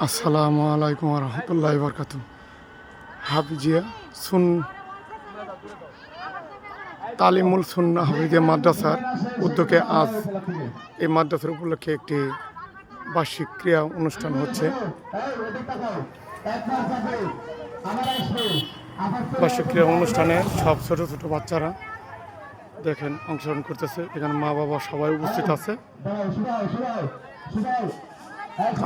আসসালামু আলাইকুম রহমতুল্লাহ বরকাত। হাফিজিয়া তালিমুল সুন্নাহ হাফিজিয়া মাদ্রাসার উদ্যোগে আজ এই মাদ্রাসার উপলক্ষে একটি বার্ষিক ক্রিয়া অনুষ্ঠান হচ্ছে। বার্ষিক ক্রিয়া অনুষ্ঠানে সব ছোট ছোট বাচ্চারা দেখেন অংশগ্রহণ করতেছে। এখানে মা বাবা সবাই উপস্থিত আছে।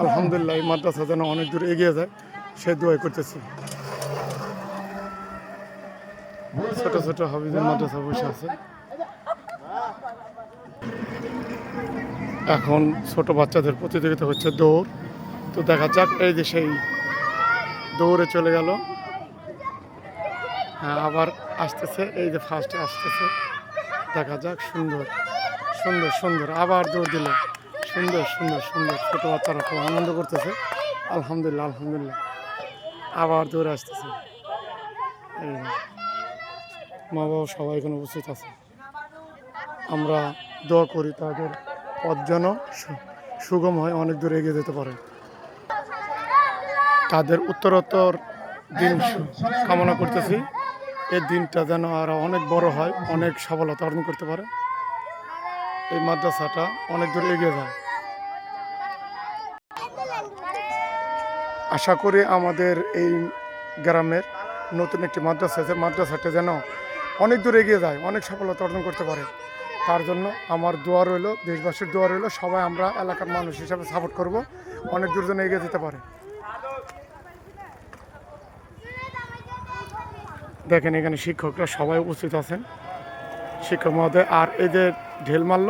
আলহামদুলিল্লাহ এই মাদ্রাসা যেন অনেক দূর এগিয়ে যায় সে দোয়া করতেছি। ছোট ছোট হাফিজের মাদ্রাসা বসে আছে। এখন ছোট বাচ্চাদের প্রতিযোগিতা হচ্ছে দৌড়। তো দেখা যাক, এই যে সেই দৌড়ে চলে গেল। হ্যাঁ, আবার আসতেছে, এই যে ফার্স্টে আসতেছে। দেখা যাক, সুন্দর সুন্দর সুন্দর আবার দৌড় দিল। সুন্দর সুন্দর সুন্দর ছোট বাচ্চারা খুব আনন্দ করতেছে। আলহামদুলিল্লাহ আলহামদুলিল্লাহ আবার দৌড়ে আসতেছে। এই মা বাবা সবাই এখানে উপস্থিত আছে। আমরা দোয়া করি তাদের পথ যেন সুগম হয়, অনেক দূরে এগিয়ে যেতে পারে। তাদের উত্তরোত্তর দিন কামনা করতেছি। এই দিনটা যেন আরো অনেক বড় হয়, অনেক সফলতা অর্জন করতে পারে, এই মাদ্রাসাটা অনেক দূর এগিয়ে যায়। আশা করি আমাদের এই গ্রামের নতুন একটি মাদ্রাসা আছে, মাদ্রাসাটা যেন অনেক দূর এগিয়ে যায়, অনেক সফলতা অর্জন করতে পারে। তার জন্য আমার দোয়া রইল, দেশবাসীর দোয়া রইল। সবাই আমরা এলাকার মানুষ হিসাবে সাপোর্ট করব, অনেক দূর যেন এগিয়ে যেতে পারে। দেখেন এখানে শিক্ষকরা সবাই উপস্থিত আছেন, শিক্ষক মহোদয়। আর এই যে ঢেল মারল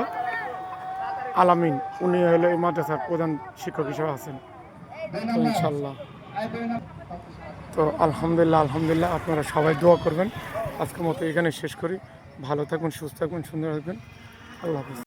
আলামিন, উনি হলো এই মাদ্রাসার প্রধান শিক্ষক হিসেবে আছেন। তো ইনশাল্লাহ, তো আলহামদুলিল্লাহ আলহামদুলিল্লাহ আপনারা সবাই দোয়া করবেন। আজকের মতো এখানে শেষ করি। ভালো থাকবেন, সুস্থ থাকবেন, সুন্দর থাকবেন। আল্লাহ হাফিজ।